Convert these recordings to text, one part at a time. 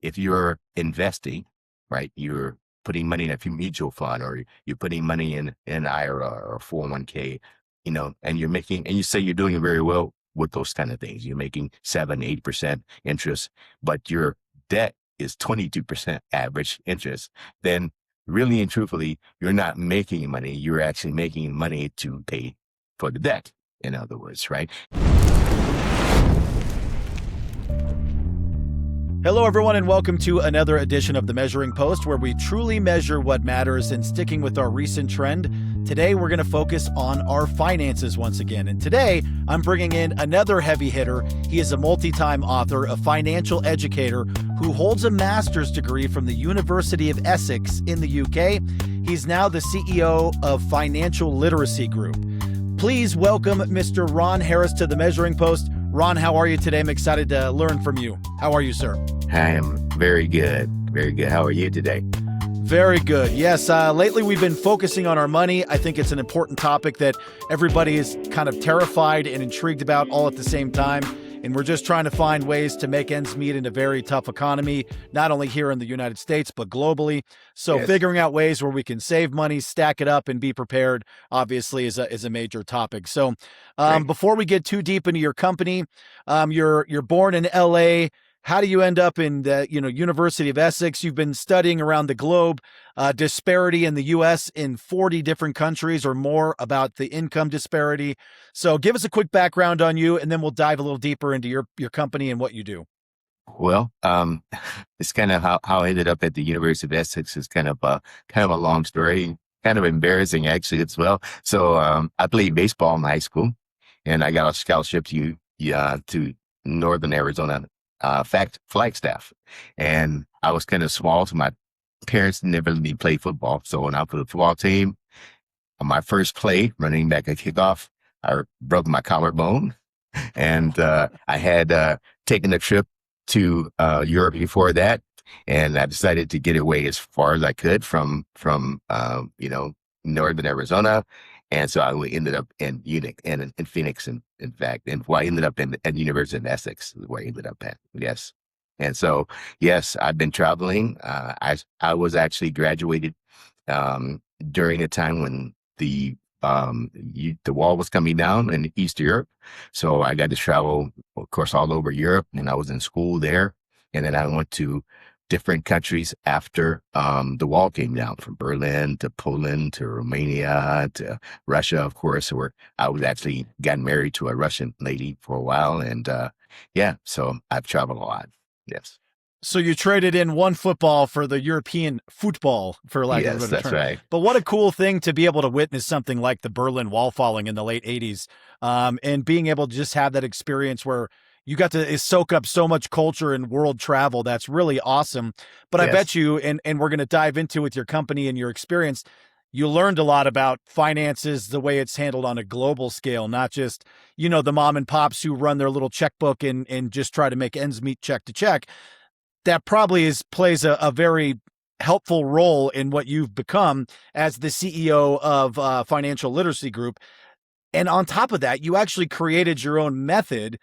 if you're investing, right, you're putting money in a mutual fund, or you're putting money in an IRA or 401k, and and you say you're doing very well with those kind of things. You're making 7, 8% interest, but your debt is 22% average interest. Then really and truthfully, you're not making money. You're actually making money to pay for the debt, in other words, right? Hello, everyone, and welcome to another edition of The Measuring Post, where we truly measure what matters. And sticking with our recent trend, today we're going to focus on our finances once again. And today, I'm bringing in another heavy hitter. He is a multi-time author, a financial educator who holds a master's degree from the University of Essex in the UK. He's now the CEO of Financial Literacy Group. Please welcome Mr. Ron Harris to The Measuring Post. Ron, how are you today? I'm excited to learn from you. How are you, sir? I am very good. Very good. How are you today? Very good. Yes. Lately, we've been focusing on our money. I think it's an important topic that everybody is kind of terrified and intrigued about all at the same time. And we're just trying to find ways to make ends meet in a very tough economy, not only here in the United States, but globally. So Yes. figuring out ways where we can save money, stack it up, and be prepared, obviously, is a major topic. So Great. before we get too deep into your company, you're born in LA. How do you end up in the University of Essex? You've been studying around the globe, disparity in the U.S. in 40 different countries or more, about the income disparity. So give us a quick background on you, and then we'll dive a little deeper into your company and what you do. Well, it's kind of how I ended up at the University of Essex is kind of a long story, kind of embarrassing actually as well. So I played baseball in high school, and I got a scholarship to Northern Arizona Flagstaff, and I was kind of small, so my parents never let me play football. So when I put the football team, on my first play, running back a kickoff, I broke my collarbone, and I had taken a trip to Europe before that, and I decided to get away as far as I could from Northern Arizona. And so I ended up in Munich and in Phoenix, in fact, and I ended up at the University of Essex, is where I ended up at. Yes. And so, yes, I've been traveling. I was actually graduated during a time when the wall was coming down in East Europe. So I got to travel, of course, all over Europe, and I was in school there. And then I went to different countries after the wall came down, from Berlin to Poland to Romania to Russia, of course, where I was actually got married to a Russian lady for a while. And so I've traveled a lot. Yes. So you traded in one football for the European football, for lack of a better That's term. right. But what a cool thing to be able to witness something like the Berlin Wall falling in the late 80s, and being able to just have that experience where you got to soak up so much culture and world travel. That's really awesome. But I Yes. bet you, and we're going to dive into with your company and your experience, you learned a lot about finances, the way it's handled on a global scale, not just, the mom and pops who run their little checkbook and just try to make ends meet check to check. That probably plays a very helpful role in what you've become as the CEO of Financial Literacy Group. And on top of that, you actually created your own method,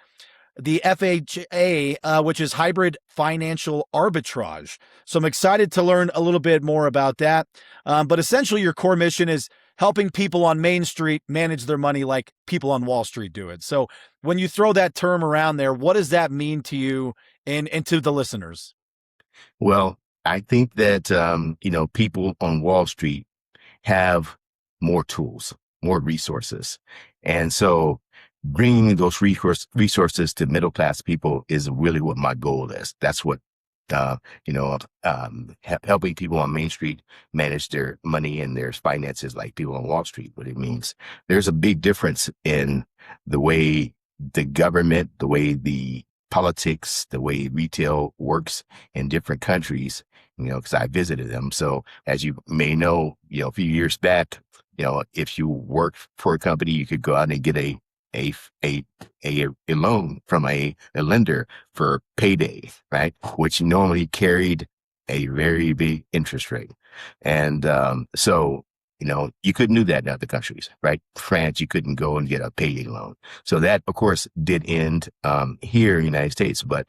the FHA, which is Hybrid Financial Arbitrage. So I'm excited to learn a little bit more about that. But essentially, your core mission is helping people on Main Street manage their money like people on Wall Street do it. So when you throw that term around there, what does that mean to you and to the listeners? Well, I think that, people on Wall Street have more tools, more resources. And so bringing those resources to middle-class people is really what my goal is. That's what, helping people on Main Street manage their money and their finances like people on Wall Street, what it means. There's a big difference in the way the government, the way the politics, the way retail works in different countries, because I visited them. So as you may know, a few years back, if you work for a company, you could go out and get a loan from a lender for payday, right? Which normally carried a very big interest rate. And so you couldn't do that in other countries, right? France, you couldn't go and get a payday loan. So that, of course, did end here in the United States. But,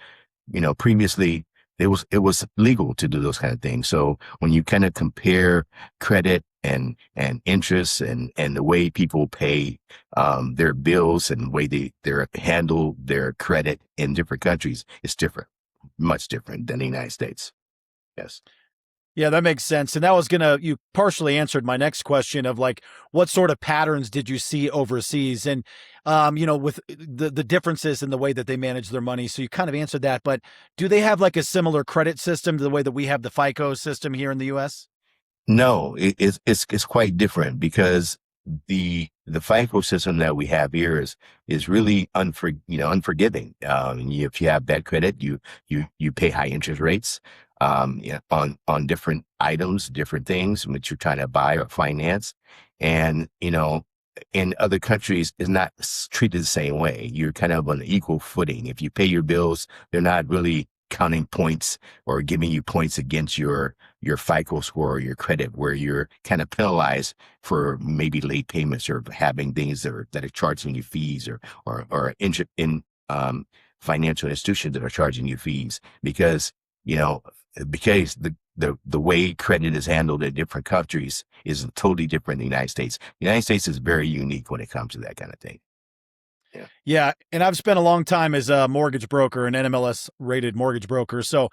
previously, it was legal to do those kind of things. So when you kind of compare credit and interest and the way people pay their bills and the way they handle their credit in different countries, it's different, much different than the United States. Yes. Yeah, that makes sense. And that was you partially answered my next question of like, what sort of patterns did you see overseas? And, with the differences in the way that they manage their money. So you kind of answered that, but do they have like a similar credit system to the way that we have the FICO system here in the US? No, it's quite different because the FIFO system that we have here is really unforgiving. If you have bad credit, you pay high interest rates on different items, different things which you're trying to buy or finance, and in other countries is not treated the same way. You're kind of on an equal footing. If you pay your bills, they're not really counting points or giving you points against your FICO score or your credit, where you're kind of penalized for maybe late payments or having things that are charging you fees or financial institutions that are charging you fees because the way credit is handled in different countries is totally different in the United States. The United States is very unique when it comes to that kind of thing. Yeah. Yeah. And I've spent a long time as a mortgage broker, an NMLS rated mortgage broker. So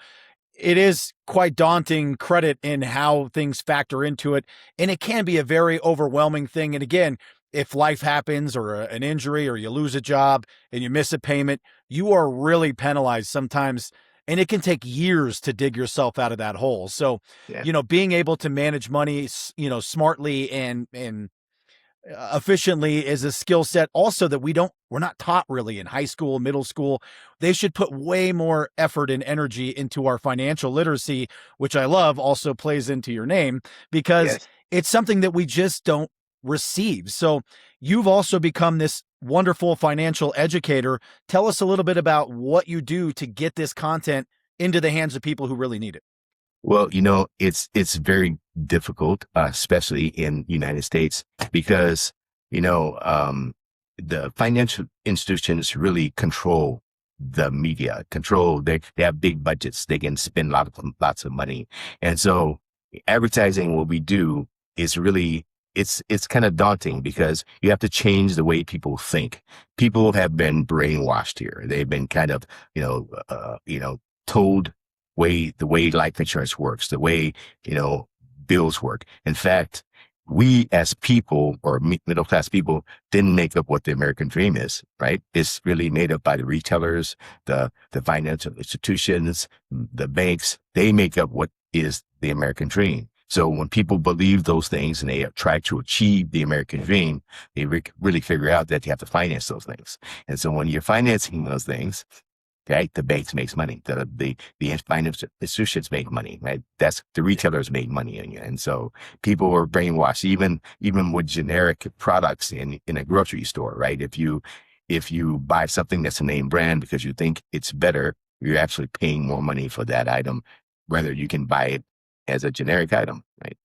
it is quite daunting credit in how things factor into it. And it can be a very overwhelming thing. And again, if life happens or an injury or you lose a job and you miss a payment, you are really penalized sometimes. And it can take years to dig yourself out of that hole. So, Yeah. being able to manage money, smartly and efficiently is a skill set also that we're not taught really in high school, middle school. They should put way more effort and energy into our financial literacy, which I love also plays into your name because Yes. it's something that we just don't receive. So you've also become this wonderful financial educator. Tell us a little bit about what you do to get this content into the hands of people who really need it. Well, it's very difficult, especially in United States, because the financial institutions really control the media. They have big budgets. They can spend lots of money, and so advertising, what we do, is really it's kind of daunting because you have to change the way people think. People have been brainwashed here. They've been kind of told the way life insurance works, the way, bills work. In fact, we as people or middle class people didn't make up what the American dream is, right? It's really made up by the retailers, the financial institutions, the banks. They make up what is the American dream. So when people believe those things and they try to achieve the American dream, they really figure out that you have to finance those things. And so when you're financing those things, okay, the banks makes money. The financial institutions make money, right? That's the retailers make money in you. And so people are brainwashed, even with generic products in a grocery store, right? If you buy something that's a name brand because you think it's better, you're actually paying more money for that item, whether you can buy it as a generic item, right?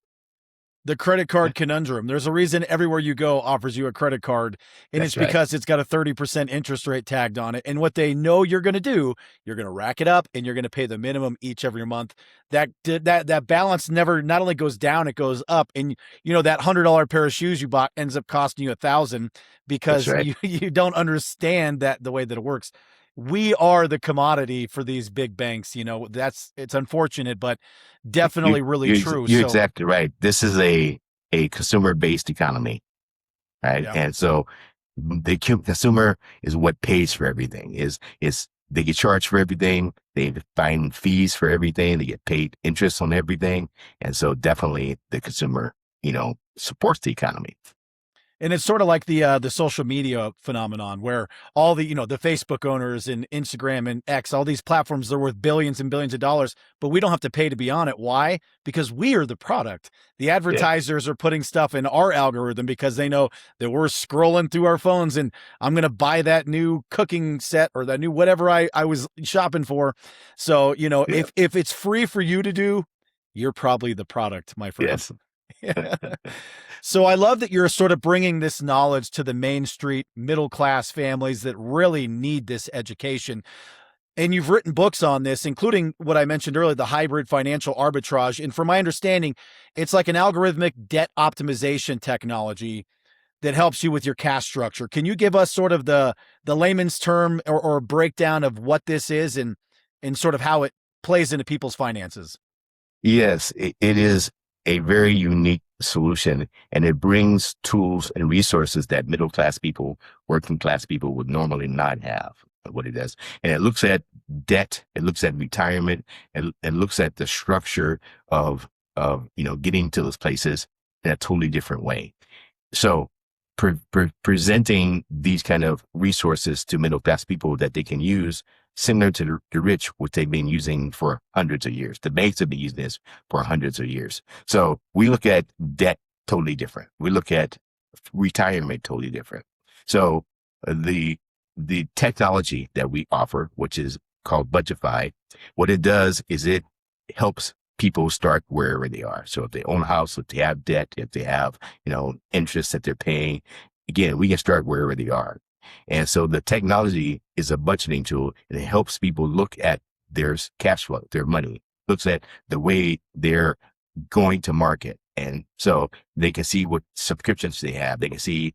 The credit card conundrum. There's a reason everywhere you go offers you a credit card, and it's That's right. because it's got a 30% interest rate tagged on it. And what they know you're going to do, you're going to rack it up and you're going to pay the minimum each every month. That balance never not only goes down, it goes up. And that $100 pair of shoes you bought ends up costing you 1,000 That's because right. you don't understand that the way that it works. We are the commodity for these big banks. It's unfortunate, but You, definitely really true. you're So exactly right. This is a consumer based economy, right? yeah. And so the consumer is what pays for everything. Is they get charged for everything. They find fees for everything. They get paid interest on everything, and so definitely the consumer, supports the economy. And it's sort of like the social media phenomenon where all the Facebook owners and Instagram and X, all these platforms, they're worth billions and billions of dollars, but we don't have to pay to be on it. Why? Because we are the product. The Yeah. advertisers are putting stuff in our algorithm because they know that we're scrolling through our phones and I'm going to buy that new cooking set or that new whatever I was shopping for. So, Yeah. if it's free for you to do, you're probably the product, my friend. Yes. So I love that you're sort of bringing this knowledge to the Main Street middle class families that really need this education. And you've written books on this, including what I mentioned earlier, the hybrid financial arbitrage. And from my understanding, it's like an algorithmic debt optimization technology that helps you with your cash structure. Can you give us sort of the layman's term or breakdown of what this is and sort of how it plays into people's finances? Yes, it is a very unique solution, and it brings tools and resources that middle class people, working class people would normally not have. What it does, and it looks at debt, it looks at retirement, and it looks at the structure of getting to those places in a totally different way. So presenting these kind of resources to middle class people that they can use, similar to the rich, what they've been using for hundreds of years. The banks have been using this for hundreds of years. So we look at debt totally different. We look at retirement totally different. So the technology that we offer, which is called Budgetify, what it does is it helps people start wherever they are. So if they own a house, if they have debt, if they have, interest that they're paying, again, we can start wherever they are. And so the technology is a budgeting tool, and it helps people look at their cash flow, their money, looks at the way they're going to market. And so they can see what subscriptions they have. They can see,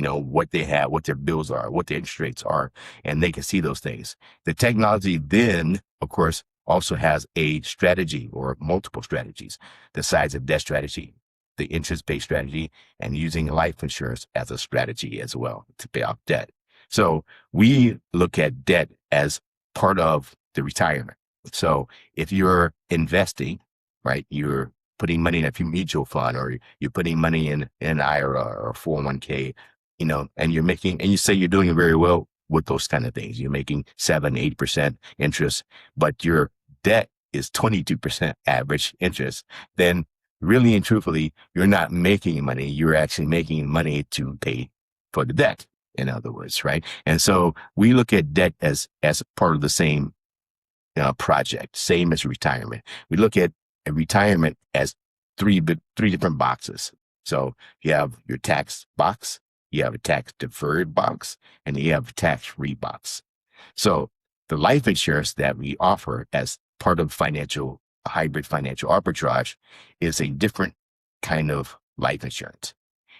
what they have, what their bills are, what their interest rates are, and they can see those things. The technology then, of course, also has a strategy or multiple strategies, the size of debt strategy, the interest-based strategy, and using life insurance as a strategy as well to pay off debt. So we look at debt as part of the retirement. So if you're investing, right, you're putting money in a mutual fund, or you're putting money in an IRA or 401k, and you say you're doing very well with those kind of things. You're making 7-8% interest, but your debt is 22% average interest, then really and truthfully, you're not making money. You're actually making money to pay for the debt, in other words, right? And so we look at debt as part of the same project, same as retirement. We look at a retirement as three different boxes. So you have your tax box, you have a tax deferred box, and you have a tax free box. So the life insurance that we offer as part of hybrid financial arbitrage is a different kind of life insurance.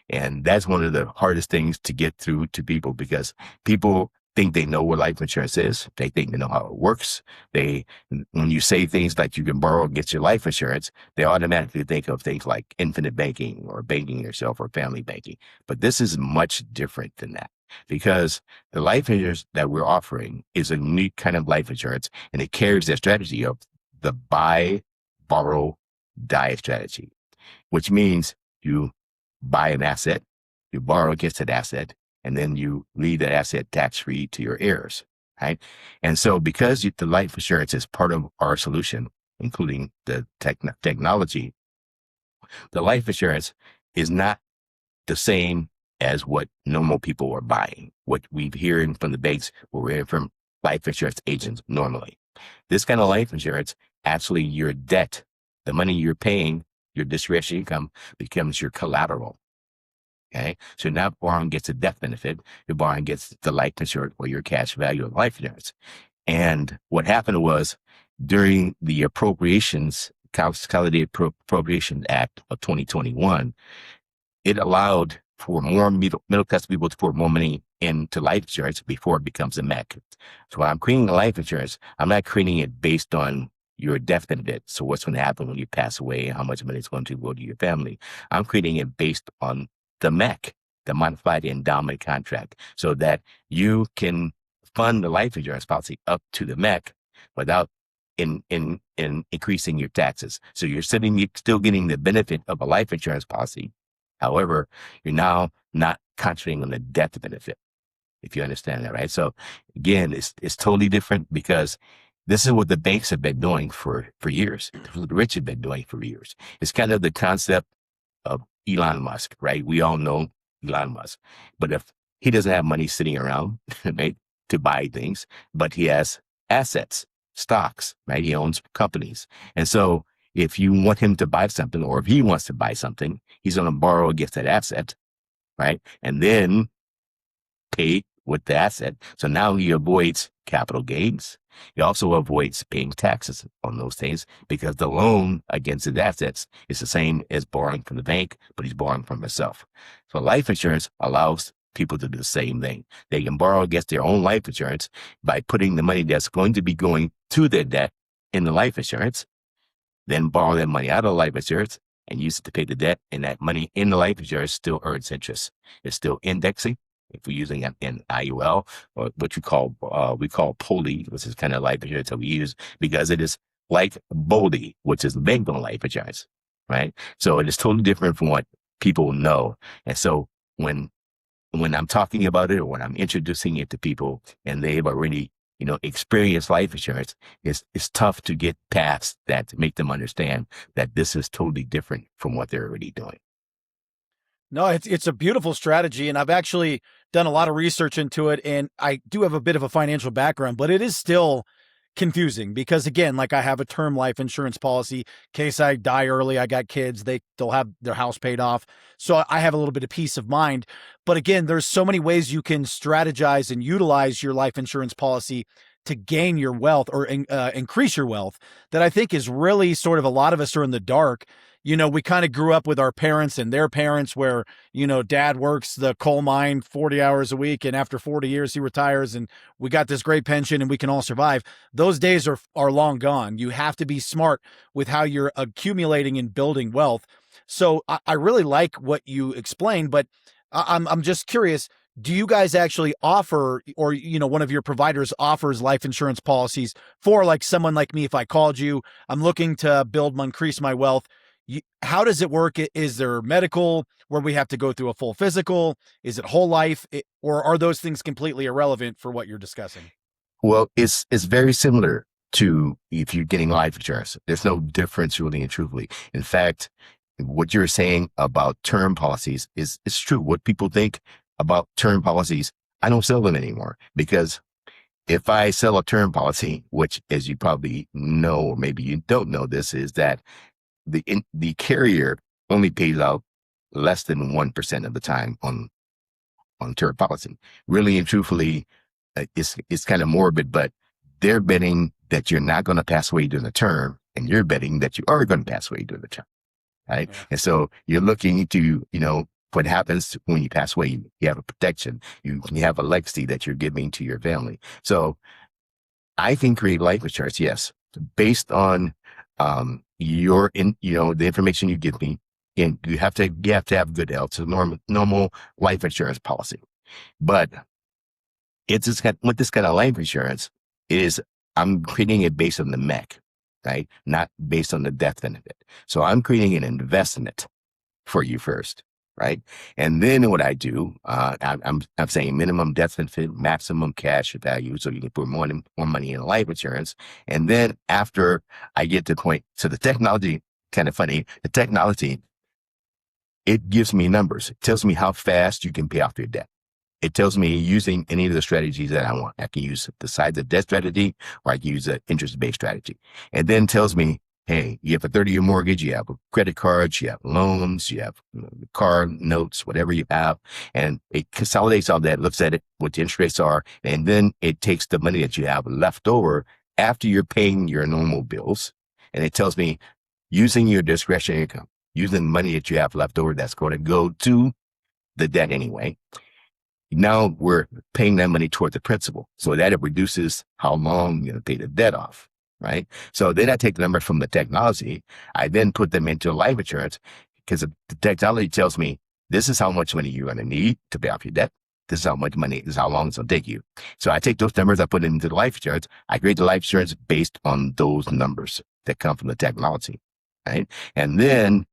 And that's one of the hardest things to get through to people, because people think they know what life insurance is. They think they know how it works. When you say things like you can borrow against your life insurance, they automatically think of things like infinite banking or banking yourself or family banking. But this is much different than that, because the life insurance that we're offering is a unique kind of life insurance, and it carries that strategy of the buy, borrow, die strategy, which means you buy an asset, you borrow against that asset, and then you leave that asset tax-free to your heirs, right? And so because the life insurance is part of our solution, including the technology, the life insurance is not the same as what normal people are buying, what we're hearing from the banks, what we're hearing from life insurance agents normally. This kind of life insurance, actually your debt, the money you're paying, your discretionary income becomes your collateral. Okay. So now borrowing gets a death benefit. Your borrowing gets the life insurance or your cash value of life insurance. And what happened was, during the Consolidated Appropriation Act of 2021, it allowed for more middle class people to put more money into life insurance before it becomes a MEC. So when I'm creating a life insurance, I'm not creating it based on your death benefit. So what's going to happen when you pass away, how much money is going to go to your family. I'm creating it based on the MEC, the modified endowment contract, so that you can fund the life insurance policy up to the MEC without in increasing your taxes. So you're still getting the benefit of a life insurance policy. However, you're now not concentrating on the death benefit, if you understand that, right? So again, it's totally different, because this is what the banks have been doing for years. The rich have been doing for years. It's kind of the concept of Elon Musk, right? We all know Elon Musk, but if he doesn't have money sitting around, right, to buy things, but he has assets, stocks, right? He owns companies. And so if you want him to buy something, or if he wants to buy something, he's going to borrow against that asset, right? And then pay with the asset. So now he avoids capital gains. It also avoids paying taxes on those things because the loan against his assets is the same as borrowing from the bank, but he's borrowing from himself. So life insurance allows people to do the same thing. They can borrow against their own life insurance by putting the money that's going to be going to their debt in the life insurance, then borrow that money out of the life insurance and use it to pay the debt. And that money in the life insurance still earns interest. It's still indexing. If we're using an IUL, or what we call POLI, which is kind of life insurance that we use because it is like BOLI, which is bank on life insurance, right? So it is totally different from what people know. And so when I'm talking about it or when I'm introducing it to people and they've already, experienced life insurance, it's tough to get past that, to make them understand that this is totally different from what they're already doing. No, it's a beautiful strategy, and I've actually done a lot of research into it, and I do have a bit of a financial background, but it is still confusing because again, like I have a term life insurance policy in case I die early, I got kids, they'll have their house paid off. So I have a little bit of peace of mind. But again, there's so many ways you can strategize and utilize your life insurance policy to gain your wealth or increase your wealth that I think is really sort of a lot of us are in the dark. We kind of grew up with our parents and their parents where, dad works the coal mine 40 hours a week. And after 40 years, he retires and we got this great pension and we can all survive. Those days are long gone. You have to be smart with how you're accumulating and building wealth. So I really like what you explained, but I'm just curious. Do you guys actually offer, or, one of your providers offers life insurance policies for like someone like me? If I called you, I'm looking to increase my wealth. How does it work? Is there medical where we have to go through a full physical? Is it whole life? Or are those things completely irrelevant for what you're discussing? Well, it's very similar to if you're getting life insurance. There's no difference really and truthfully. In fact, what you're saying about term policies is true. What people think about term policies, I don't sell them anymore because if I sell a term policy, which as you probably know, or maybe you don't know this, is that the carrier only pays out less than 1% of the time on term policy. Really and truthfully, it's kind of morbid, but they're betting that you're not going to pass away during the term, and you're betting that you are going to pass away during the term, right? Yeah. And so you're looking to, what happens when you pass away. You have a protection. You have a legacy that you're giving to your family. So I can create life insurance, yes, based on the information you give me. And you have to have good health. So normal life insurance policy. But it's just with this kind of life insurance is I'm creating it based on the MEC, right? Not based on the death benefit. So I'm creating an investment for you first, right? And then what I do, I'm saying minimum death benefit, maximum cash value, so you can put more money in life insurance. And then after I get to the point, so the technology, kind of funny, the technology, it gives me numbers. It tells me how fast you can pay off your debt. It tells me using any of the strategies that I want. I can use the size of debt strategy, or I can use an interest-based strategy. And then tells me, hey, you have a 30-year mortgage, you have credit cards, you have loans, you have car notes, whatever you have. And it consolidates all that, looks at it, what the interest rates are, and then it takes the money that you have left over after you're paying your normal bills. And it tells me, using your discretionary income, using the money that you have left over that's going to go to the debt anyway. Now we're paying that money toward the principal. So that it reduces how long you're going to pay the debt off, right? So then I take the numbers from the technology. I then put them into life insurance because the technology tells me this is how much money you're going to need to pay off your debt. This is how much money, this is how long it's going to take you. So I take those numbers, I put it into the life insurance. I create the life insurance based on those numbers that come from the technology, right? And then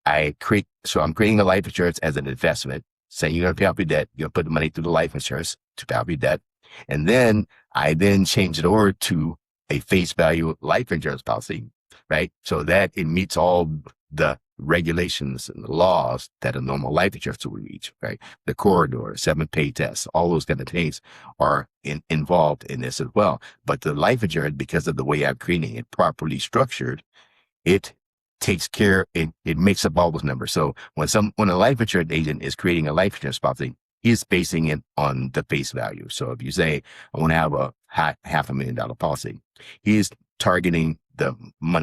I'm creating the life insurance as an investment. Saying you're going to pay off your debt, you're going to put the money through the life insurance to pay off your debt. And then I change it over to a face value life insurance policy, right? So that it meets all the regulations and the laws that a normal life insurance will reach, right? The corridor, 7-pay tests, all those kind of things are involved in this as well. But the life insurance, because of the way I'm creating it properly structured, it takes care, it makes up all those numbers. So when a life insurance agent is creating a life insurance policy, he's basing it on the face value. So if you say, I want to have $500,000 policy. He's targeting the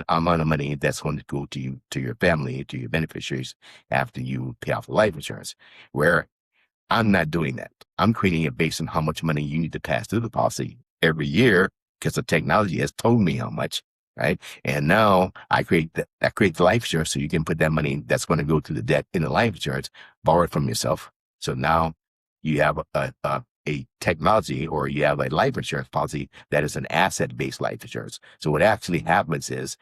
amount of money that's going to go to you, to your family, to your beneficiaries after you pay off the life insurance. Where I'm not doing that. I'm creating it based on how much money you need to pass through the policy every year because the technology has told me how much, right? And now I create the life insurance so you can put that money that's going to go to the debt in the life insurance, borrow it from yourself. So now you have a technology, or you have a life insurance policy that is an asset-based life insurance. So what actually happens is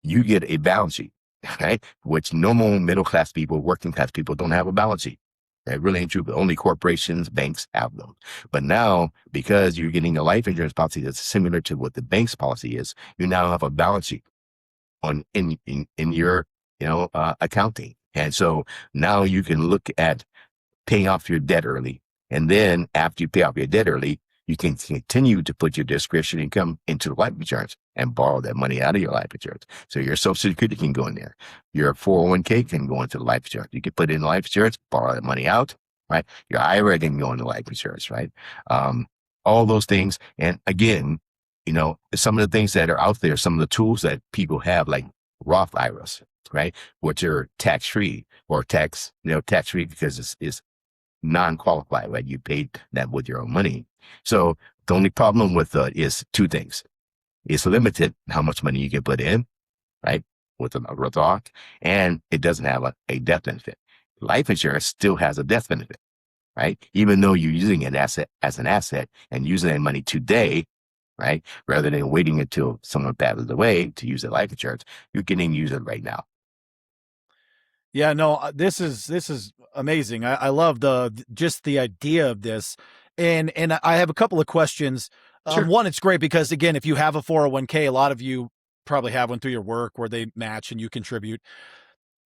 you get a balance sheet, right? Which normal middle-class people, working-class people don't have a balance sheet. That really ain't true, but only corporations, banks have them. But now, because you're getting a life insurance policy that's similar to what the bank's policy is, you now have a balance sheet in your, accounting. And so now you can look at paying off your debt early. And then after you pay off your debt early, you can continue to put your discretionary income into life insurance and borrow that money out of your life insurance. So your Social Security can go in there. Your 401k can go into the life insurance. You can put it in life insurance, borrow that money out, right? Your IRA can go into life insurance, right? All those things. And again, some of the things that are out there, some of the tools that people have, like Roth IRAs, right? Which are tax-free, or tax-free because it's non-qualified, right? You paid that with your own money. So the only problem with is two things. It's limited how much money you can put in, right? With a Roth, and it doesn't have a death benefit. Life insurance still has a death benefit, right? Even though you're using an asset as an asset and using that money today, right? Rather than waiting until someone passes away to use the life insurance, you're getting to use it right now. Yeah, no, this is amazing. I love just the idea of this, and I have a couple of questions. Sure. One, it's great because again, if you have a 401k, a lot of you probably have one through your work where they match and you contribute.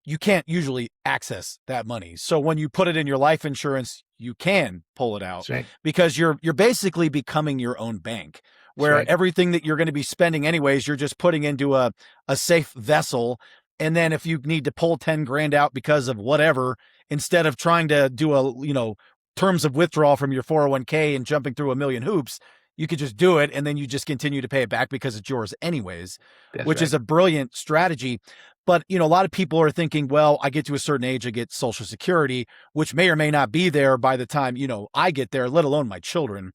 You can't usually access that money. So when you put it in your life insurance, you can pull it out That's right. because you're basically becoming your own bank, That's where right. everything that you're going to be spending anyways, you're just putting into a safe vessel. And then if you need to pull 10 grand out because of whatever, instead of trying to do terms of withdrawal from your 401k and jumping through a million hoops, you could just do it. And then you just continue to pay it back because it's yours anyways, That's which right. is a brilliant strategy. But, a lot of people are thinking, well, I get to a certain age, I get Social Security, which may or may not be there by the time, I get there, let alone my children.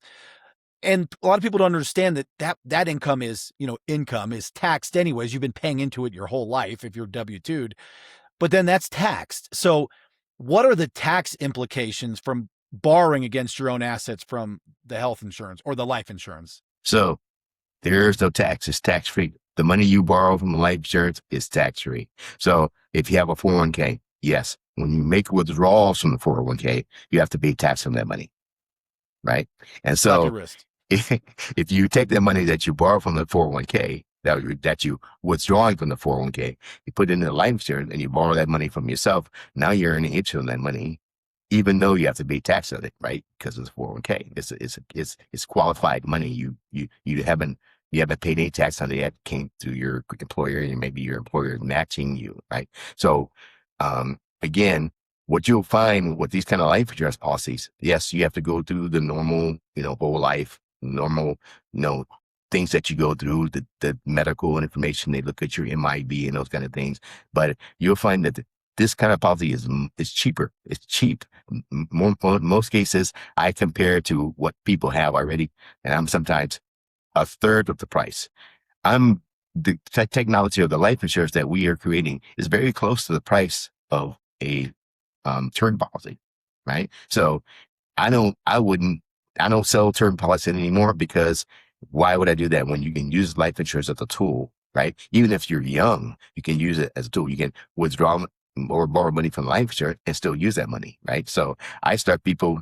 And a lot of people don't understand that income is taxed anyways. You've been paying into it your whole life if you're W-2'd, but then that's taxed. So what are the tax implications from borrowing against your own assets from the health insurance or the life insurance? So there's no tax. It's tax-free. The money you borrow from the life insurance is tax-free. So if you have a 401k, yes, when you make withdrawals from the 401k, you have to pay tax on that money, right? And Slap your so wrist. if you take the money that you borrow from the 401k, that you withdrawing from the 401k, you put it into the life insurance and you borrow that money from yourself, now you're earning interest on that money, even though you have to pay tax on it, right? Because it's 401k. It's qualified money. You haven't paid any tax on it yet. Came through your employer, and maybe your employer is matching you, right? So again, what you'll find with these kind of life insurance policies, yes, you have to go through the normal, whole life, normal, things that you go through, the medical information. They look at your MIB and those kind of things. But you'll find that this kind of policy is cheaper. It's cheap. Most cases, I compare to what people have already, and I'm sometimes a third of the price. The technology of the life insurance that we are creating is very close to the price of a term policy, right? So I don't sell term policy anymore, because why would I do that when you can use life insurance as a tool, right? Even if you're young, you can use it as a tool. You can withdraw or borrow money from life insurance and still use that money, right? So I start people,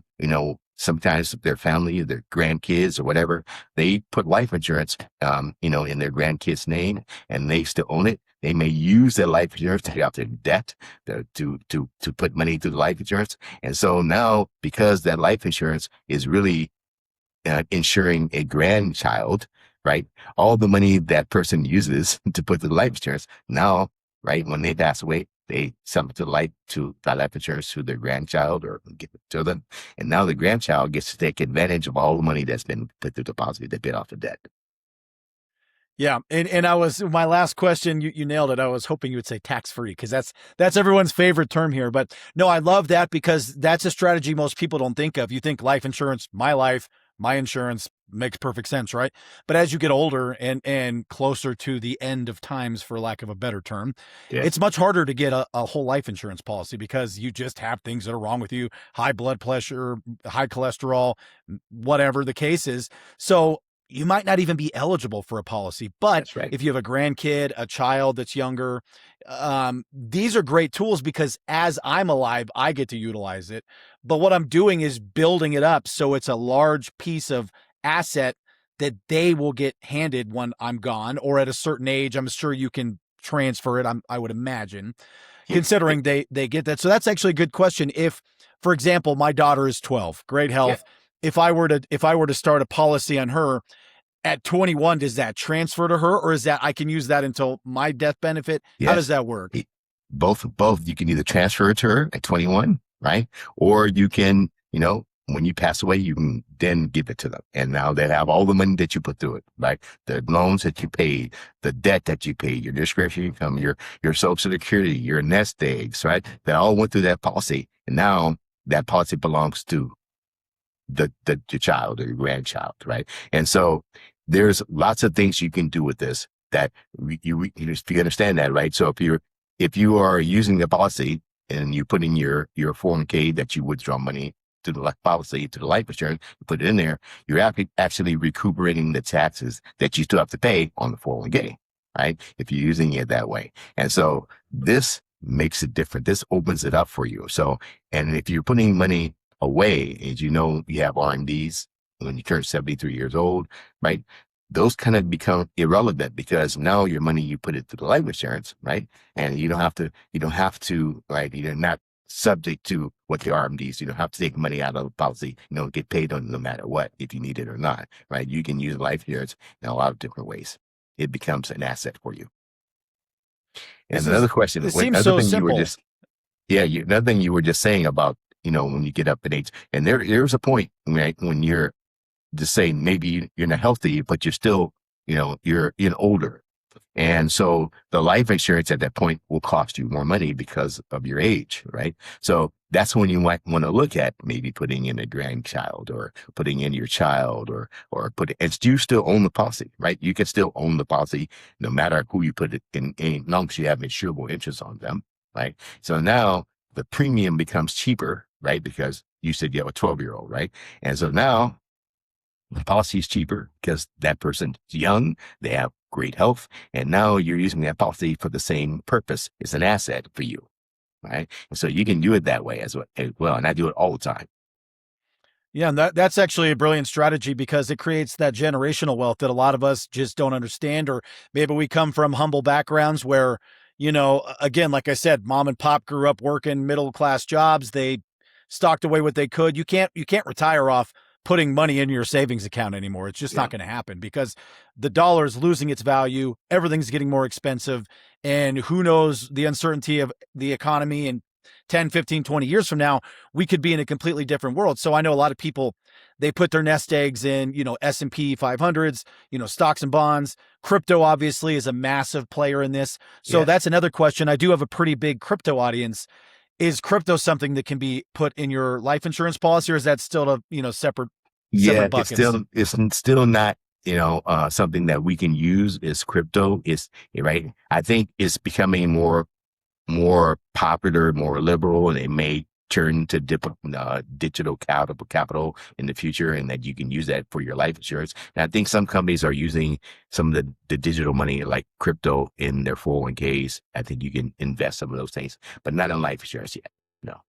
sometimes their family, their grandkids or whatever, they put life insurance, in their grandkids' name, and they still own it. They may use their life insurance to pay off their debt, to put money through the life insurance. And so now, because that life insurance is really insuring a grandchild, right? All the money that person uses to put the life insurance now, right? When they pass away, they sum it to the life insurance to their grandchild or give it to them. And now the grandchild gets to take advantage of all the money that's been put through the policy. They paid off the debt. Yeah, and I was my last question. You nailed it. I was hoping you would say tax free because that's everyone's favorite term here. But no, I love that because that's a strategy most people don't think of. You think life insurance, my life, my insurance makes perfect sense, right? But as you get older and closer to the end of times, for lack of a better term, Yeah, it's much harder to get a whole life insurance policy because you just have things that are wrong with you, high blood pressure, high cholesterol, whatever the case is. So you might not even be eligible for a policy. But that's right. if you have a grandkid, a child that's younger, these are great tools because as I'm alive, I get to utilize it. But what I'm doing is building it up so it's a large piece of asset that they will get handed when I'm gone or at a certain age. I'm sure you can transfer it. I would imagine, Yeah, considering they get that. So that's actually a good question. If, for example, my daughter is 12, great yeah. health. If I were to start a policy on her at 21, does that transfer to her or is that I can use that until my death benefit? How does Yes. that work? It- both. You can either transfer it to her at 21, right? Or you can, when you pass away, you can then give it to them. And now they have all the money that you put through it, right? The loans that you paid, the debt that you paid, your discretionary income, your social security, your nest eggs, right? They all went through that policy. And now that policy belongs to your child or your grandchild, right? And so there's lots of things you can do with this that if you understand that, right? So if you are using the policy and you put in your 401k that you withdraw money to the life policy, to the life insurance, you put it in there, you're actually recuperating the taxes that you still have to pay on the 401k, right? If you're using it that way. And so this makes it different. This opens it up for you. So, and if you're putting money away, as you know, you have R&Ds when you turn 73 years old, right? Those kind of become irrelevant because now your money, you put it to the life insurance, right? And you don't have to, right? You're not subject to what the RMDs, you don't have to take money out of the policy, get paid on no matter what, if you need it or not, right? You can use life insurance in a lot of different ways. It becomes an asset for you. And another question, This seems another so thing you were simple. just, yeah, another thing you were just saying about, when you get up in age, and there's a point, right, when you're just saying maybe you're not healthy, but you're still, you're older. And so the life insurance at that point will cost you more money because of your age, right? So that's when you might want to look at maybe putting in a grandchild or putting in your child or and you still own the policy, right? You can still own the policy no matter who you put it in, as long as you have insurable interest on them, right? So now the premium becomes cheaper, right? Because you said you have a 12-year-old, right? And so now the policy is cheaper because that person's young, they have great health, and now you're using that policy for the same purpose. It's an asset for you, right? And so you can do it that way as well. And I do it all the time. Yeah, and that's actually a brilliant strategy because it creates that generational wealth that a lot of us just don't understand, or maybe we come from humble backgrounds where, again, like I said, mom and pop grew up working middle class jobs. They stocked away what they could. You can't retire off putting money in your savings account anymore. It's just Yeah. not going to happen because the dollar is losing its value. Everything's getting more expensive. And who knows the uncertainty of the economy and 10, 15, 20 years from now, we could be in a completely different world. So I know a lot of people, they put their nest eggs in, S&P 500s, stocks and bonds. Crypto obviously is a massive player in this. So Yes. that's another question. I do have a pretty big crypto audience. Is crypto something that can be put in your life insurance policy or is that still a, separate Yeah. buckets? It's still not, something that we can use is crypto is right. I think it's becoming more popular, more liberal, and it may turn to digital capital in the future, and that you can use that for your life insurance. And I think some companies are using some of the digital money like crypto in their 401ks. I think you can invest some of those things, but not in life insurance yet. No.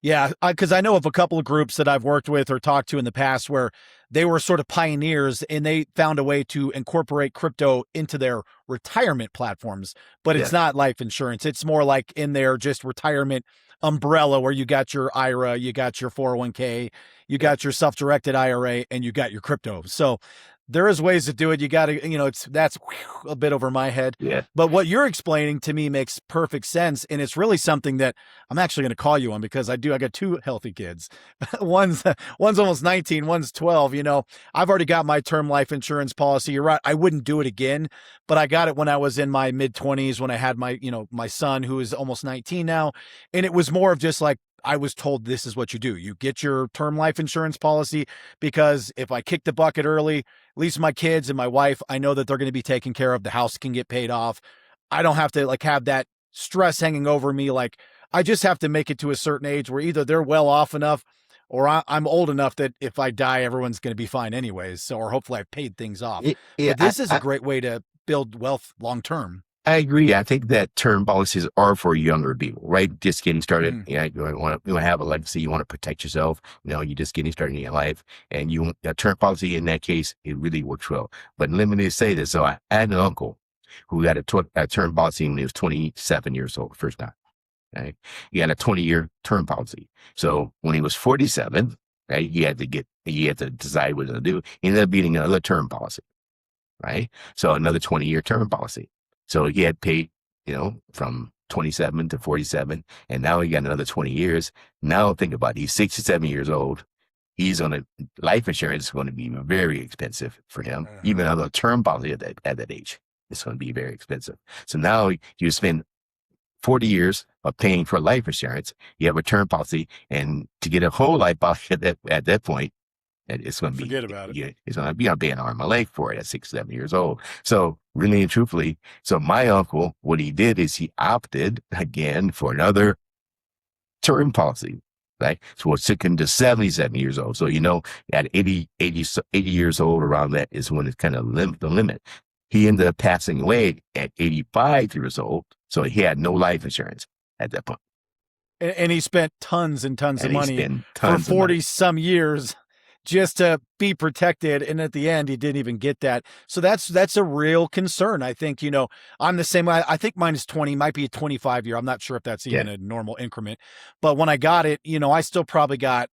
Yeah, because I know of a couple of groups that I've worked with or talked to in the past where they were sort of pioneers and they found a way to incorporate crypto into their retirement platforms, but it's Yeah. not life insurance. It's more like in their just retirement umbrella where you got your IRA, you got your 401k, you Yeah. got your self-directed IRA, and you got your crypto. So There is ways to do it. You got to, that's a bit over my head. Yeah. But what you're explaining to me makes perfect sense. And it's really something that I'm actually going to call you on because I got two healthy kids. one's almost 19, one's 12. I've already got my term life insurance policy. You're right. I wouldn't do it again, but I got it when I was in my mid 20s when I had my son who is almost 19 now. And it was more of just like, I was told this is what you do. You get your term life insurance policy because if I kick the bucket early, at least my kids and my wife, I know that they're going to be taken care of. The house can get paid off. I don't have to have that stress hanging over me. I just have to make it to a certain age where either they're well off enough or I'm old enough that if I die, everyone's going to be fine anyways. So, or hopefully I've paid things off. Yeah, But this is a great way to build wealth long term. I agree. I think that term policies are for younger people, right? Just getting started. Mm. You want to have a legacy. You want to protect yourself. You're just getting started in your life, and a term policy in that case, it really works well. But let me say this: so I had an uncle who had a term policy when he was 27 years old, first time. Right? He had a 20-year term policy. So when he was 47, right, he had to decide what to do. He ended up getting another term policy, right? So another 20-year term policy. So he had paid, from 27 to 47, and now he got another 20 years. Now think about it. He's 67 years old. Life insurance is going to be very expensive for him. Even another term policy at that age, it's going to be very expensive. So now you spend 40 years of paying for life insurance. You have a term policy, and to get a whole life policy at that point, and it's going to be, forget about it. It's going to be, I'll be an arm and a leg for it at 6, 7 years old. So really and truthfully, my uncle, what he did is he opted again for another term policy, right? So it took him to 77 years old. So, at 80 years old, around that is when it's kind of the limit. He ended up passing away at 85 years old. So he had no life insurance at that point. And he spent tons and tons of money for 40 some years just to be protected. And at the end, he didn't even get that. So that's a real concern. I think, I'm the same way. I think mine is 20, might be a 25 year. I'm not sure if that's even a normal increment, but when I got it, I still probably got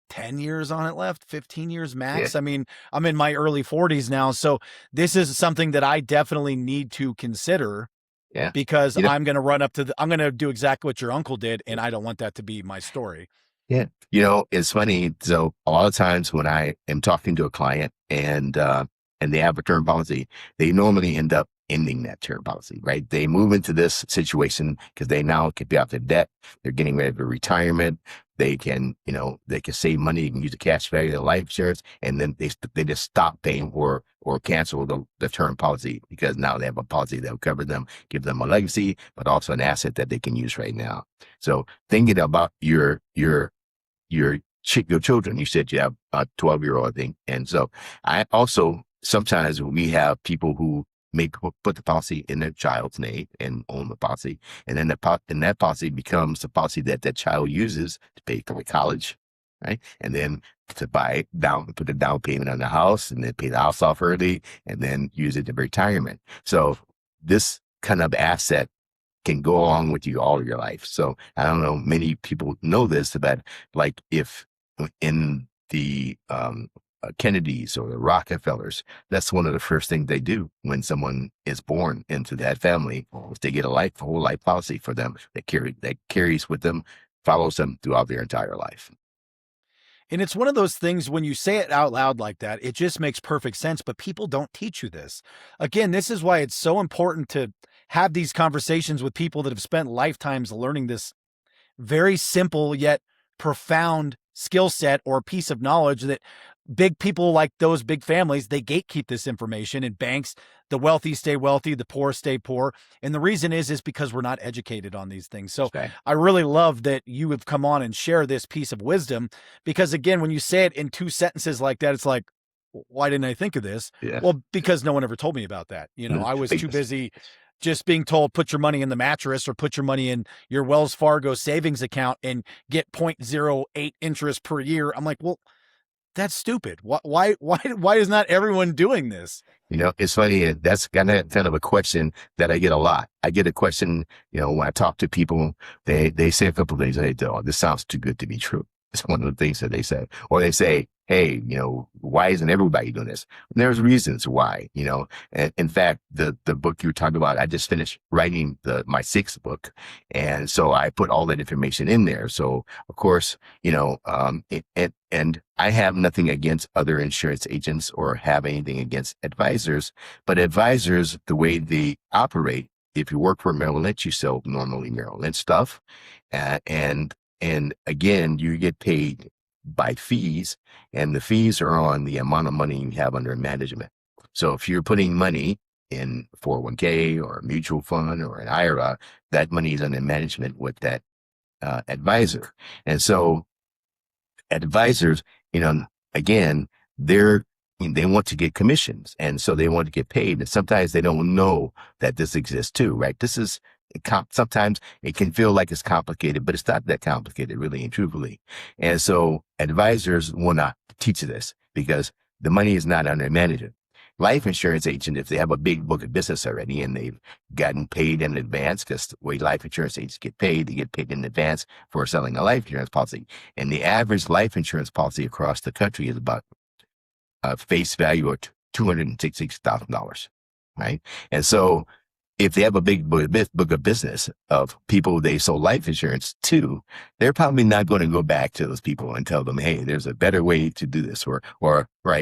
10 years on it left, 15 years max. Yeah. I mean, I'm in my early 40s now. So this is something that I definitely need to consider. Yeah. Because I'm going to run up to I'm going to do exactly what your uncle did. And I don't want that to be my story. Yeah. It's funny. So a lot of times when I am talking to a client and they have a term policy, they normally end up ending that term policy, right? They move into this situation because they now can be out their debt. They're getting ready for retirement. They can, they can save money. You can use the cash value of their life insurance, and then they just stop paying or cancel the term policy because now they have a policy that will cover them, give them a legacy, but also an asset that they can use right now. So thinking about your children, you said you have a 12-year-old, I think, and so I also sometimes we have people who may put the policy in their child's name and own the policy. And then that policy becomes the policy that child uses to pay for college, right? And then to put the down payment on the house and then pay the house off early and then use it in retirement. So this kind of asset can go along with you all your life. So I don't know, many people know this, but if in the, Kennedys or the Rockefellers, that's one of the first things they do when someone is born into that family. They get a whole life policy for them that carries with them, follows them throughout their entire life. And it's one of those things when you say it out loud like that, it just makes perfect sense, but people don't teach you this. Again, this is why it's so important to have these conversations with people that have spent lifetimes learning this very simple yet profound skill set or piece of knowledge that big people like those big families, they gatekeep this information, and banks, the wealthy stay wealthy, the poor stay poor. And the reason is because we're not educated on these things. So Okay. I really love that you have come on and share this piece of wisdom, because again, when you say it in 2 sentences like that, it's like, why didn't I think of this? Yeah. Well, because no one ever told me about that. I was too busy just being told, put your money in the mattress or put your money in your Wells Fargo savings account and get 0.08 interest per year. I'm like, well, that's stupid. Why is not everyone doing this? It's funny. That's kind of a question that I get a lot. I get a question, when I talk to people, they say a couple of things. Oh, this sounds too good to be true. It's one of the things that they say, or they say, hey, why isn't everybody doing this? And there's reasons why, And in fact, the book you were talking about, I just finished writing my sixth book. And so I put all that information in there. So of course, and I have nothing against other insurance agents or have anything against advisors, but advisors, the way they operate, if you work for Merrill Lynch, you sell normally Merrill Lynch stuff. And again, you get paid by fees, and the fees are on the amount of money you have under management. So if you're putting money in 401k or a mutual fund or an IRA, that money is under management with that advisor. And so advisors, again, they want to get commissions, and so they want to get paid. And sometimes they don't know that this exists too, right? Sometimes it can feel like it's complicated, but it's not that complicated, really and truthfully. And so advisors want to teach this because the money is not under management. Life insurance agent, if they have a big book of business already and they've gotten paid in advance, because the way life insurance agents get paid, they get paid in advance for selling a life insurance policy. And the average life insurance policy across the country is about face value of $266,000, right? And so if they have a big book of business of people they sold life insurance to, they're probably not going to go back to those people and tell them, hey, there's a better way to do this, or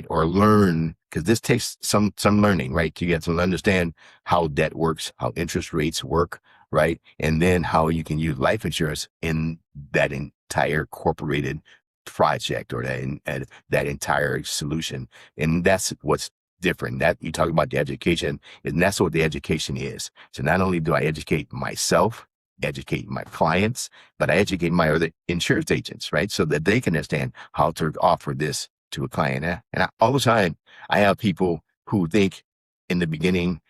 learn, because this takes some learning, right? To get to understand how debt works, how interest rates work, right? And then how you can use life insurance in that entire corporated project or that entire solution. And that's what's different. That you talk about the education, and that's what the education is. So not only do I educate myself, educate my clients, but I educate my other insurance agents, right? So that they can understand how to offer this to a client. All the time, I have people who think in the beginning,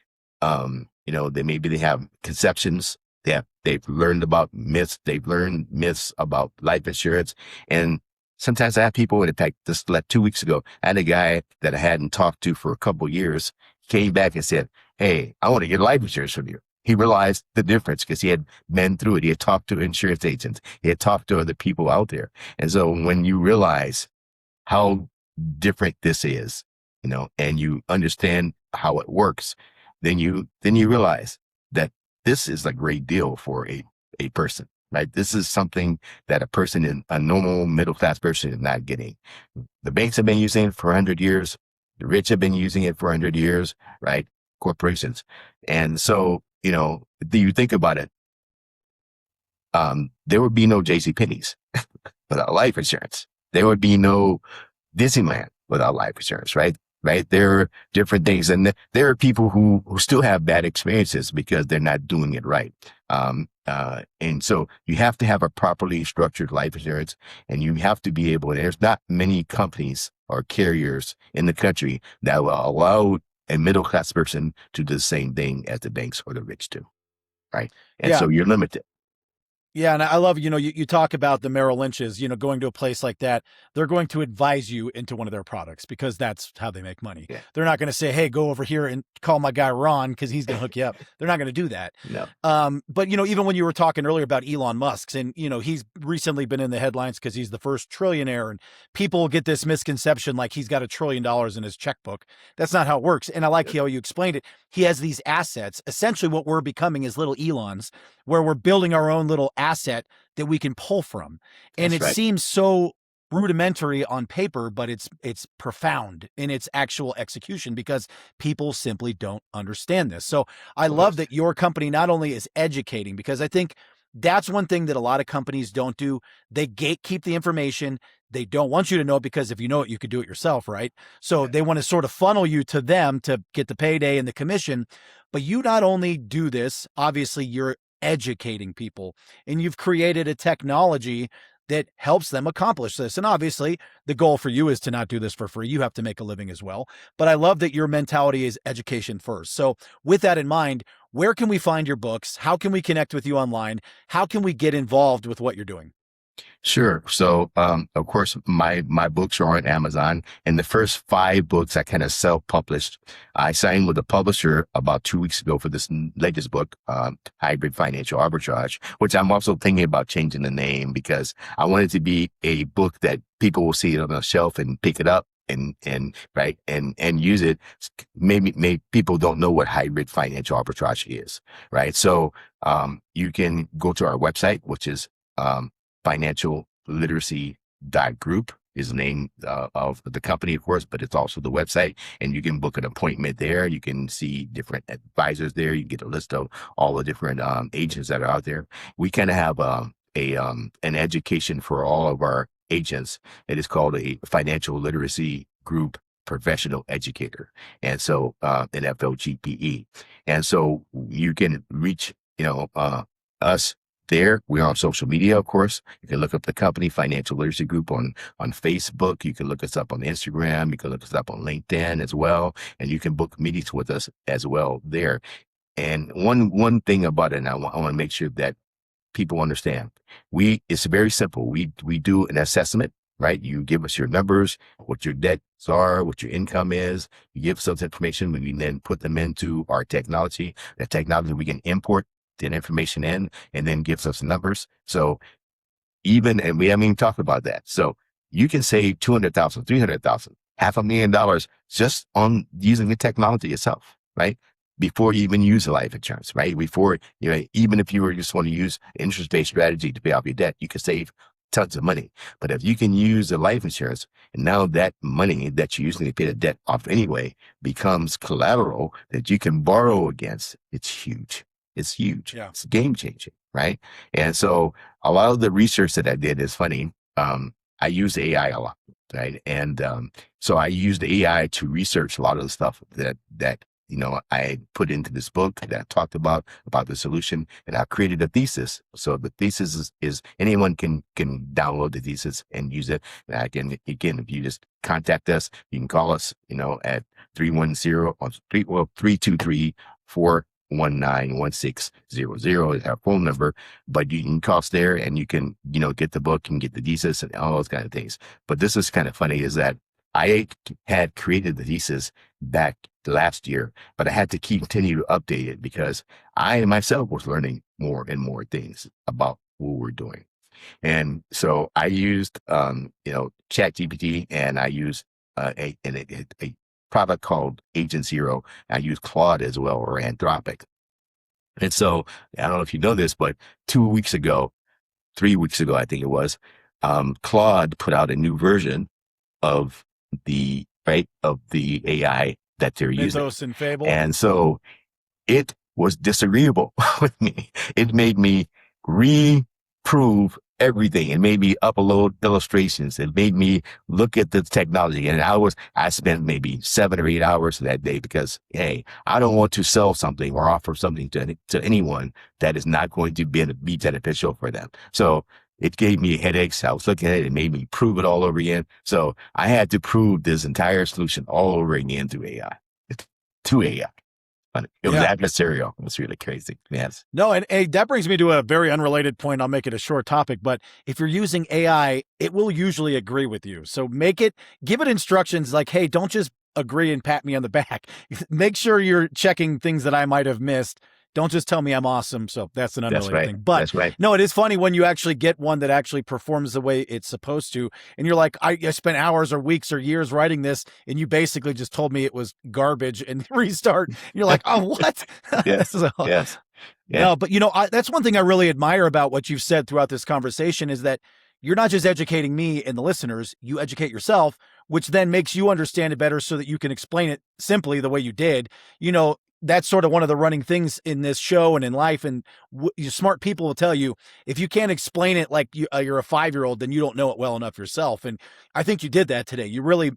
they have conceptions. They've learned about myths. They've learned myths about life insurance. And sometimes I have people, in fact, just like 2 weeks ago, I had a guy that I hadn't talked to for a couple of years, came back and said, hey, I want to get life insurance from you. He realized the difference because he had been through it. He had talked to insurance agents. He had talked to other people out there. And so when you realize how different this is, and you understand how it works, then you realize that this is a great deal for a person. Right. This is something that a normal middle class person is not getting. The banks have been using it for 100 years. The rich have been using it for 100 years, right? Corporations. And so, do you think about it? There would be no JCPenney's without life insurance. There would be no Disneyland without life insurance, right? Right. There are different things. And there are people who still have bad experiences because they're not doing it right. And so you have to have a properly structured life insurance, and you have to be able, there's not many companies or carriers in the country that will allow a middle class person to do the same thing as the banks or the rich do. Right. And Yeah. so you're limited. Yeah, and I love, you talk about the Merrill Lynches, going to a place like that. They're going to advise you into one of their products because that's how they make money. Yeah. They're not going to say, hey, go over here and call my guy Ron because he's going to hook you up. They're not going to do that. No. But, even when you were talking earlier about Elon Musk's, and, he's recently been in the headlines because he's the first trillionaire, and people get this misconception like he's got $1 trillion in his checkbook. That's not how it works. And I like how you explained it. He has these assets. Essentially what we're becoming is little Elons, where we're building our own little asset that we can pull from. And That's it right. seems so rudimentary on paper, but it's profound in its actual execution because people simply don't understand this. So I love that your company not only is educating, because I think that's one thing that a lot of companies don't do. They gatekeep the information. They don't want you to know, because if you know it, you could do it yourself, right? So they want to sort of funnel you to them to get the payday and the commission. But you not only do this, obviously you're educating people, and you've created a technology that helps them accomplish this. And obviously the goal for you is to not do this for free. You have to make a living as well. But I love that your mentality is education first. So with that in mind, where can we find your books? How can we connect with you online? How can we get involved with what you're doing? Sure. So, of course, my books are on Amazon, and the first five books I kind of self-published. I signed with a publisher about 2 weeks ago for this latest book, Hybrid Financial Arbitrage, which I'm also thinking about changing the name because I want it to be a book that people will see it on the shelf and pick it up and right and use it. Maybe people don't know what hybrid financial arbitrage is, right? So, you can go to our website, which is financial literacy group is the name of the company, of course, but it's also the website. And you can book an appointment there. You can see different advisors there. You get a list of all the different agents that are out there. We kind of have an education for all of our agents. It is called a financial literacy group professional educator. And so, an FLGPE. And so you can reach, us there. We're on social media, of course. You can look up the company Financial Literacy Group on Facebook. You can look us up on Instagram. You can look us up on LinkedIn as well. And you can book meetings with us as well there. And one thing about it, and I want to make sure that people understand, it's very simple. We do an assessment, right? You give us your numbers, what your debts are, what your income is. You give us those information. We then put them into our technology. The technology we can import that information in and then gives us numbers. So and we haven't even talked about that. So you can save 200,000, 300,000, $500,000 just on using the technology itself, right? Before you even use the life insurance, right? Before, even if you were just want to use interest-based strategy to pay off your debt, you can save tons of money. But if you can use the life insurance, and now that money that you usually pay the debt off anyway becomes collateral that you can borrow against, it's huge. It's huge. Yeah. It's game changing, right? And so a lot of the research that I did is funny. I use AI a lot, right? And so I used AI to research a lot of the stuff that I put into this book that I talked about the solution, and I created a thesis. So the thesis is anyone can download the thesis and use it. And again, if you just contact us, you can call us, at 310-323-419-1600 is our phone number, but you can call us there and you can, get the book and get the thesis and all those kind of things. But this is kind of funny is that I had created the thesis back last year, but I had to continue to update it because I myself was learning more and more things about what we're doing. And so I used, Chat GPT, and I used a product called Agent Zero. I use Claude as well, or Anthropic. And so I don't know if you know this, but 2 weeks ago, 3 weeks ago, I think it was, Claude put out a new version of of the AI that they're using. Mythos and Fable. And so it was disagreeable with me. It made me reprove everything. It made me upload illustrations. It made me look at the technology. And I spent maybe 7 or 8 hours that day because, hey, I don't want to sell something or offer something to anyone that is not going to be beneficial for them. So it gave me headaches. I was looking at it. It made me prove it all over again. So I had to prove this entire solution all over again through AI. To AI. It was adversarial. It was really crazy. Yes. No, and that brings me to a very unrelated point. I'll make it a short topic, but if you're using AI, it will usually agree with you. So give it instructions like, hey, don't just agree and pat me on the back. Make sure you're checking things that I might have missed. Don't just tell me I'm awesome. So that's an unrelated thing. But that's right. No, it is funny when you actually get one that actually performs the way it's supposed to. And you're like, I spent hours or weeks or years writing this, and you basically just told me it was garbage and restart. You're like, oh, what? Yes. So, yes. Yeah. No, but that's one thing I really admire about what you've said throughout this conversation is that you're not just educating me and the listeners, you educate yourself, which then makes you understand it better so that you can explain it simply the way you did. That's sort of one of the running things in this show and in life. And smart people will tell you, if you can't explain it like you're a 5-year-old, then you don't know it well enough yourself. And I think you did that today. You really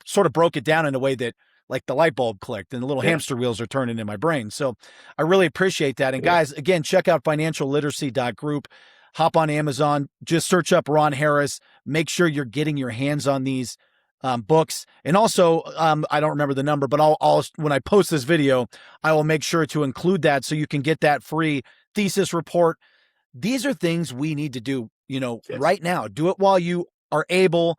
sort of broke it down in a way that like the light bulb clicked and the little hamster wheels are turning in my brain. So I really appreciate that. And guys, again, check out financialliteracy.group. Hop on Amazon, just search up Ron Harris. Make sure you're getting your hands on these books. And also, I don't remember the number, but I'll when I post this video, I will make sure to include that so you can get that free thesis report. These are things we need to do, Yes. right now. Do it while you are able,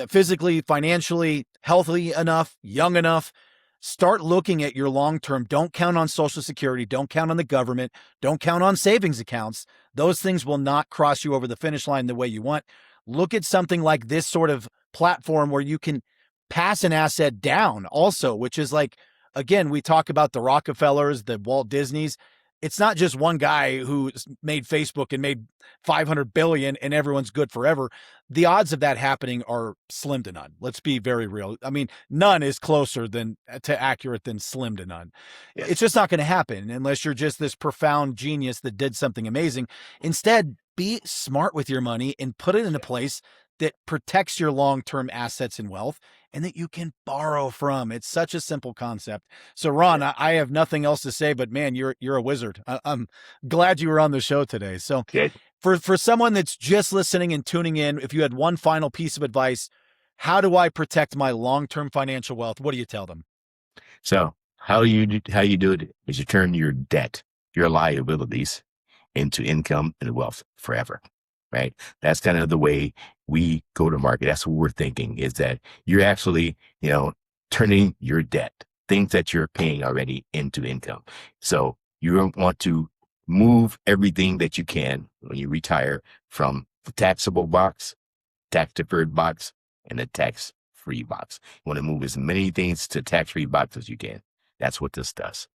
physically, financially, healthy enough, young enough. Start looking at your long term. Don't count on Social Security. Don't count on the government. Don't count on savings accounts. Those things will not cross you over the finish line the way you want. Look at something like this sort of platform where you can pass an asset down also, which is like, again, we talk about the Rockefellers, the Walt Disneys. It's not just one guy who made Facebook and made 500 billion and everyone's good forever. The odds of that happening are slim to none. Let's be very real. I mean, none is closer than to accurate than slim to none. It's Yes. just not going to happen unless you're just this profound genius that did something amazing. Instead, be smart with your money and put it in a Yes. place that protects your long-term assets and wealth and that you can borrow from. It's such a simple concept. So Ron, Yes. I have nothing else to say, but man, you're a wizard. I'm glad you were on the show today. So Good. for someone that's just listening and tuning in, if you had one final piece of advice, how do I protect my long-term financial wealth? What do you tell them? So how you do it is you turn your debt, your liabilities into income and wealth forever. Right. That's kind of the way we go to market. That's what we're thinking is that you're actually, turning your debt, things that you're paying already into income. So you want to move everything that you can when you retire from the taxable box, tax deferred box, and the tax free box. You want to move as many things to tax free box as you can. That's what this does.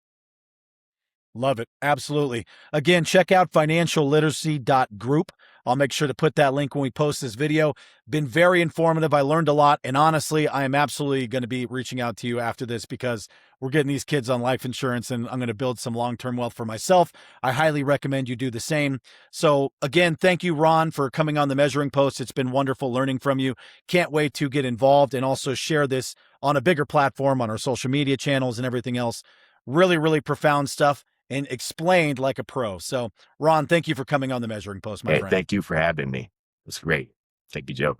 Love it. Absolutely. Again, check out financialliteracy.group. I'll make sure to put that link when we post this video. Been very informative. I learned a lot. And honestly, I am absolutely going to be reaching out to you after this because we're getting these kids on life insurance and I'm going to build some long-term wealth for myself. I highly recommend you do the same. So again, thank you, Ron, for coming on the Measuring Post. It's been wonderful learning from you. Can't wait to get involved and also share this on a bigger platform on our social media channels and everything else. Really, really profound stuff and explained like a pro. So, Ron, thank you for coming on the Measuring Post, my Hey, friend. thank you for having me. It's great. Thank you, Joe.